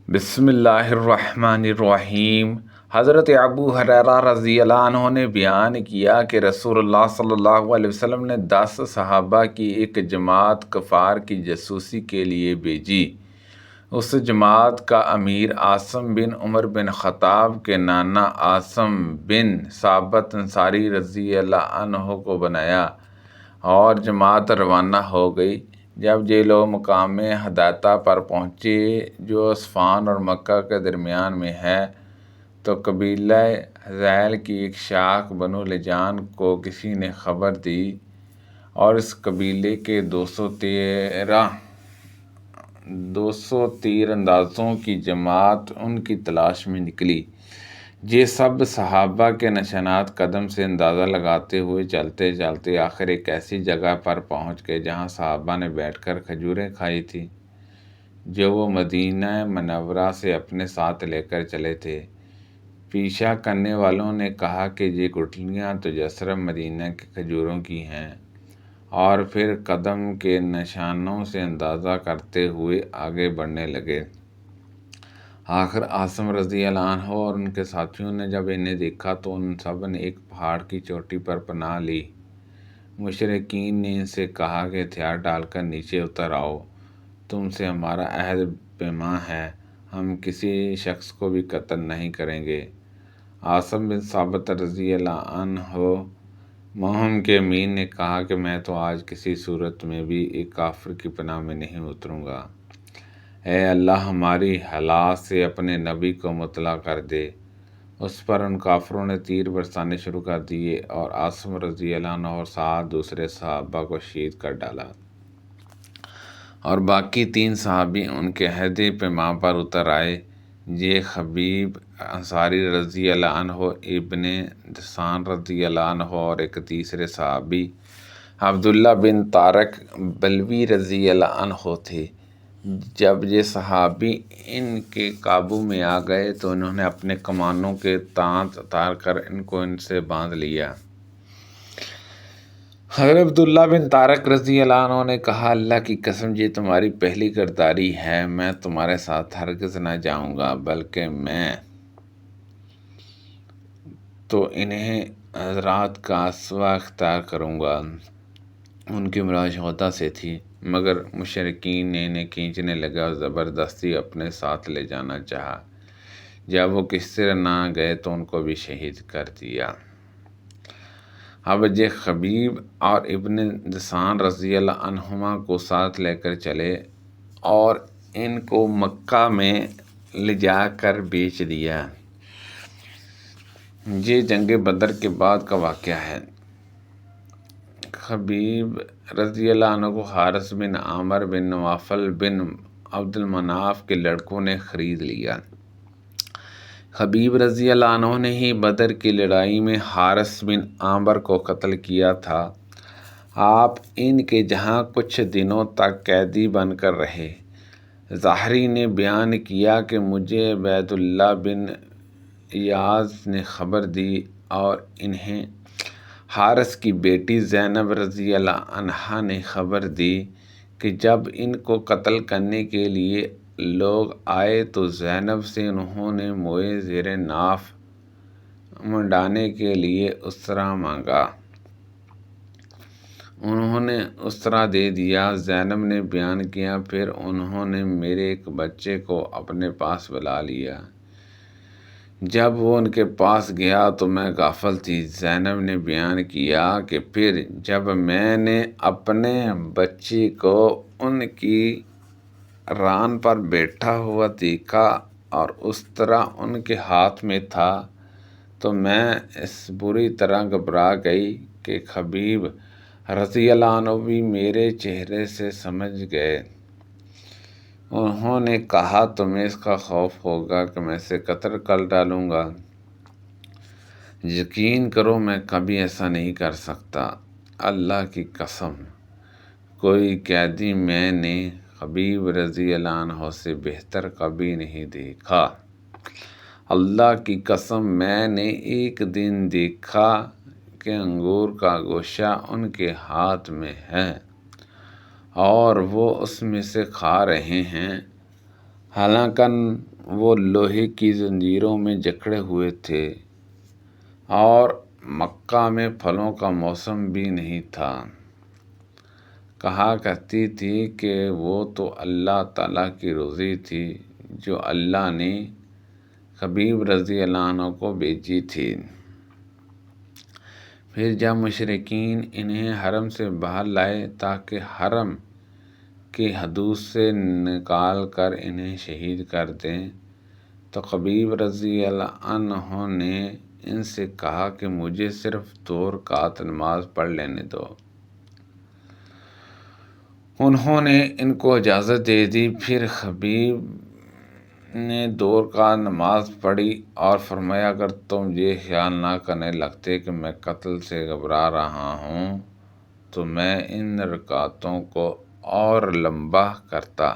بسم اللہ الرحمن الرحیم۔ حضرت ابو ہریرہ رضی اللہ عنہ نے بیان کیا کہ رسول اللہ صلی اللہ علیہ وسلم نے 10 صحابہ کی ایک جماعت کفار کی جاسوسی کے لیے بھیجی۔ اس جماعت کا امیر عاصم بن عمر بن خطاب کے نانا عاصم بن ثابت انصاری رضی اللہ عنہ کو بنایا اور جماعت روانہ ہو گئی۔ جب یہ لوگ مقام حدیثہ پر پہنچے جو عصفان اور مکہ کے درمیان میں ہے تو قبیلہ حذیل کی ایک شاخ بنو لجان کو کسی نے خبر دی اور اس قبیلے کے 200 تیر اندازوں کی جماعت ان کی تلاش میں نکلی۔ یہ سب صحابہ کے نشانات قدم سے اندازہ لگاتے ہوئے چلتے چلتے آخر ایک ایسی جگہ پر پہنچ گئے جہاں صحابہ نے بیٹھ کر کھجوریں کھائی تھیں جو وہ مدینہ منورہ سے اپنے ساتھ لے کر چلے تھے۔ پیچھا کرنے والوں نے کہا کہ یہ گٹھلیاں تو یثرب مدینہ کے کھجوروں کی ہیں، اور پھر قدم کے نشانوں سے اندازہ کرتے ہوئے آگے بڑھنے لگے۔ آخر عاصم رضی اللہ عنہ اور ان کے ساتھیوں نے جب انہیں دیکھا تو ان سب نے ایک پہاڑ کی چوٹی پر پناہ لی۔ مشرکین نے ان سے کہا کہ ہتھیار ڈال کر نیچے اتر آؤ، تم سے ہمارا عہد پیمان ہے، ہم کسی شخص کو بھی قتل نہیں کریں گے۔ عاصم بن ثابت رضی اللہ عنہ مہم کے امیر نے کہا کہ میں تو آج کسی صورت میں بھی ایک کافر کی پناہ میں نہیں اتروں گا۔ اے اللہ ہماری حالات سے اپنے نبی کو مطلع کر دے۔ اس پر ان کافروں نے تیر برسانے شروع کر دیے اور عاصم رضی اللہ عنہ اور 7 دوسرے صحابہ کو شہید کر ڈالا، اور باقی 3 صحابی ان کے عہد پیمان پر اتر آئے۔ یہ خبیب انصاری رضی اللہ عنہ، ابن دثان رضی اللہ عنہ اور ایک تیسرے صحابی عبداللہ بن طارق بلوی رضی اللہ عنہ تھے۔ جب یہ صحابی ان کے قابو میں آ گئے تو انہوں نے اپنے کمانوں کے تانت اتار کر ان سے باندھ لیا۔ حضرت عبداللہ بن طارق رضی اللہ عنہ نے کہا، اللہ کی قسم یہ تمہاری پہلی غداری ہے، میں تمہارے ساتھ ہرگز نہ جاؤں گا، بلکہ میں تو انہیں حضرات کا اسوہ اختیار کروں گا۔ ان کی مراد شہداء سے تھی، مگر مشرکین نے انہیں کھینچنے لگے اور زبردستی اپنے ساتھ لے جانا چاہا۔ جب وہ کسی طرح نہ گئے تو ان کو بھی شہید کر دیا۔ اب یہ خبیب اور ابن دثان رضی اللہ عنہما کو ساتھ لے کر چلے اور ان کو مکہ میں لے جا کر بیچ دیا۔ یہ جنگ بدر کے بعد کا واقعہ ہے۔ خبیب رضی اللہ عنہ کو حارث بن عامر بن نوفل بن عبد المناف کے لڑکوں نے خرید لیا۔ خبیب رضی اللہ عنہ نے ہی بدر کی لڑائی میں حارث بن عامر کو قتل کیا تھا۔ آپ ان کے جہاں کچھ دنوں تک قیدی بن کر رہے۔ ظاہری نے بیان کیا کہ مجھے عبید اللہ بن ایاز نے خبر دی اور انہیں حارث کی بیٹی زینب رضی اللہ عنہا نے خبر دی کہ جب ان کو قتل کرنے کے لیے لوگ آئے تو زینب سے انہوں نے موئے زیر ناف منڈانے کے لیے اسرا مانگا۔ انہوں نے اسرا دے دیا۔ زینب نے بیان کیا، پھر انہوں نے میرے ایک بچے کو اپنے پاس بلا لیا۔ جب وہ ان کے پاس گیا تو میں غافل تھی۔ زینب نے بیان کیا کہ پھر جب میں نے اپنے بچے کو ان کی ران پر بیٹھا ہوا دیکھا اور اسرا ان کے ہاتھ میں تھا تو میں اس بری طرح گھبرا گئی کہ خبیب رضی اللہ عنہ بھی میرے چہرے سے سمجھ گئے۔ انہوں نے کہا، تمہیں اس کا خوف ہوگا کہ میں اسے قتل کر ڈالوں گا۔ یقین کرو میں کبھی ایسا نہیں کر سکتا۔ اللہ کی قسم کوئی قیدی میں نے خبیب رضی اللہ عنہ سے بہتر کبھی نہیں دیکھا۔ اللہ کی قسم میں نے ایک دن دیکھا کہ انگور کا گوشہ ان کے ہاتھ میں ہے اور وہ اس میں سے کھا رہے ہیں، حالانکہ وہ لوہے کی زنجیروں میں جکڑے ہوئے تھے اور مکہ میں پھلوں کا موسم بھی نہیں تھا۔ کہا کرتی تھی کہ وہ تو اللہ تعالیٰ کی روزی تھی جو اللہ نے خبیب رضی اللہ عنہ کو بھیجی تھی۔ پھر جب مشرکین انہیں حرم سے باہر لائے تاکہ حرم کی حدود سے نکال کر انہیں شہید کر دیں، تو خبیب رضی اللہ عنہ نے ان سے کہا کہ مجھے صرف 2 رکعت نماز پڑھ لینے دو۔ انہوں نے ان کو اجازت دے دی۔ پھر خبیب نے 2 رکعت نماز پڑھی اور فرمایا اگر تم یہ خیال نہ کرنے لگتے کہ میں قتل سے گھبرا رہا ہوں تو میں ان رکعتوں کو اور لمبا کرتا۔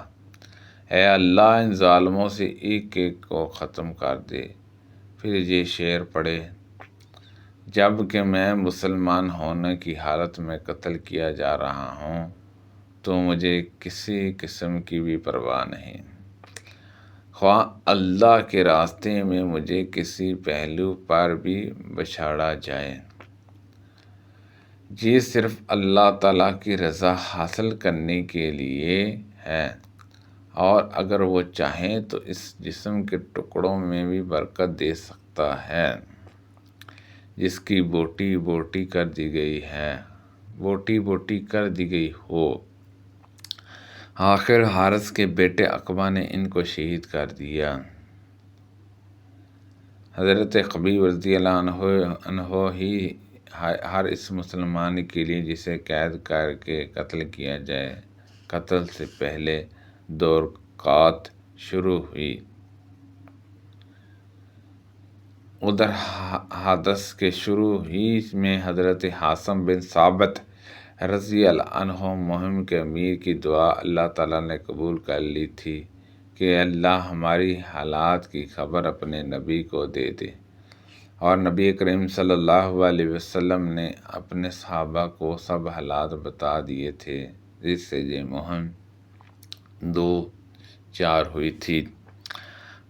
اے اللہ ان ظالموں سے ایک ایک کو ختم کر دے۔ پھر یہ شعر پڑھے، جب کہ میں مسلمان ہونے کی حالت میں قتل کیا جا رہا ہوں تو مجھے کسی قسم کی بھی پرواہ نہیں، خواہ اللہ کے راستے میں مجھے کسی پہلو پر بھی بچھاڑا جائے۔ یہ صرف اللہ تعالیٰ کی رضا حاصل کرنے کے لیے ہے، اور اگر وہ چاہیں تو اس جسم کے ٹکڑوں میں بھی برکت دے سکتا ہے جس کی بوٹی بوٹی کر دی گئی ہو۔ آخر حارث کے بیٹے عقبہ نے ان کو شہید کر دیا۔ حضرت خبیب رضی اللہ عنہ ہی ہر اس مسلمان کے لیے جسے قید کر کے قتل کیا جائے۔ قتل سے پہلے 2 رکعات شروع ہوئی۔ ادھر حدث کے شروع ہی میں حضرت حاسم بن ثابت رضی اللہ عنہ مہم کے امیر کی دعا اللہ تعالیٰ نے قبول کر لی تھی کہ اللہ ہماری حالات کی خبر اپنے نبی کو دے دے، اور نبی کریم صلی اللہ علیہ وسلم نے اپنے صحابہ کو سب حالات بتا دیے تھے، جس سے یہ مہم 2-4 ہوئی تھی۔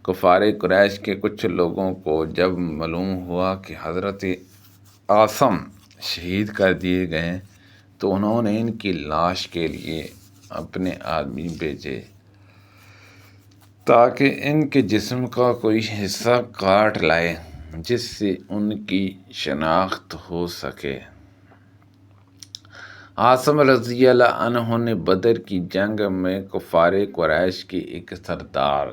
کفار قریش کے کچھ لوگوں کو جب معلوم ہوا کہ حضرت عاصم شہید کر دیے گئے تو انہوں نے ان کی لاش کے لیے اپنے آدمی بھیجے تاکہ ان کے جسم کا کوئی حصہ کاٹ لائے جس سے ان کی شناخت ہو سکے۔ عاصم رضی اللہ عنہ نے بدر کی جنگ میں کفار قریش کے ایک سردار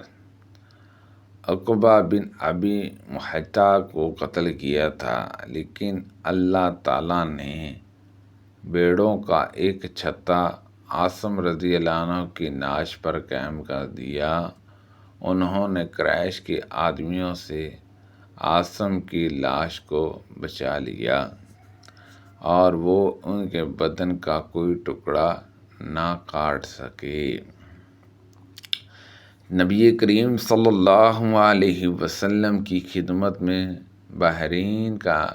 عقبہ بن ابی معیط کو قتل کیا تھا، لیکن اللہ تعالیٰ نے بھیڑوں کا ایک چھتا عاصم رضی اللہ عنہ کی نعش پر قائم کر دیا۔ انہوں نے قریش کے آدمیوں سے عاصم کی لاش کو بچا لیا اور وہ ان کے بدن کا کوئی ٹکڑا نہ کاٹ سکے۔ نبی کریم صلی اللہ علیہ وسلم کی خدمت میں بحرین کا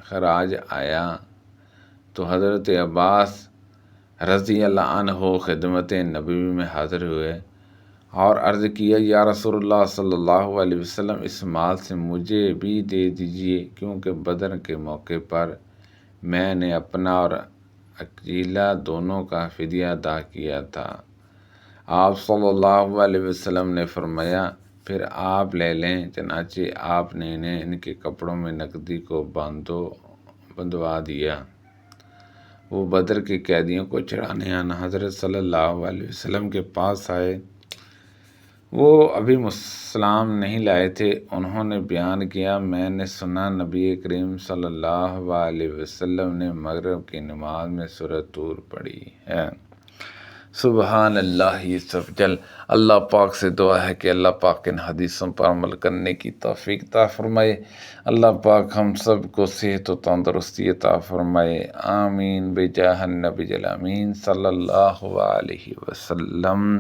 خراج آیا تو حضرت عباس رضی اللہ عنہ خدمت نبی میں حاضر ہوئے اور عرض کیا، یا رسول اللہ صلی اللہ علیہ وسلم اس مال سے مجھے بھی دے دیجیے، کیونکہ بدر کے موقع پر میں نے اپنا اور عقیلہ دونوں کا فدیہ ادا کیا تھا۔ آپ صلی اللہ علیہ وسلم نے فرمایا پھر آپ لے لیں، چنانچہ آپ نے انہیں ان کے کپڑوں میں نقدی کو بندھوا دیا۔ وہ بدر کے قیدیوں کو چڑھانے آن حضرت صلی اللہ علیہ وسلم کے پاس آئے۔ وہ ابھی اسلام نہیں لائے تھے۔ انہوں نے بیان کیا، میں نے سنا نبی کریم صلی اللہ علیہ وسلم نے مغرب کی نماز میں سورۃ طور پڑھی ہے۔ سبحان اللہ عز وجل۔ اللہ پاک سے دعا ہے کہ اللہ پاک ان حدیثوں پر عمل کرنے کی توفیق عطا فرمائے۔ اللہ پاک ہم سب کو صحت و تندرستی عطا فرمائے، آمین بجاہ النبی الامین صلی اللہ علیہ وسلم۔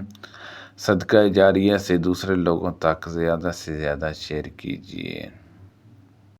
صدقہ جاریہ سے دوسرے لوگوں تک زیادہ سے زیادہ شیئر کیجیے۔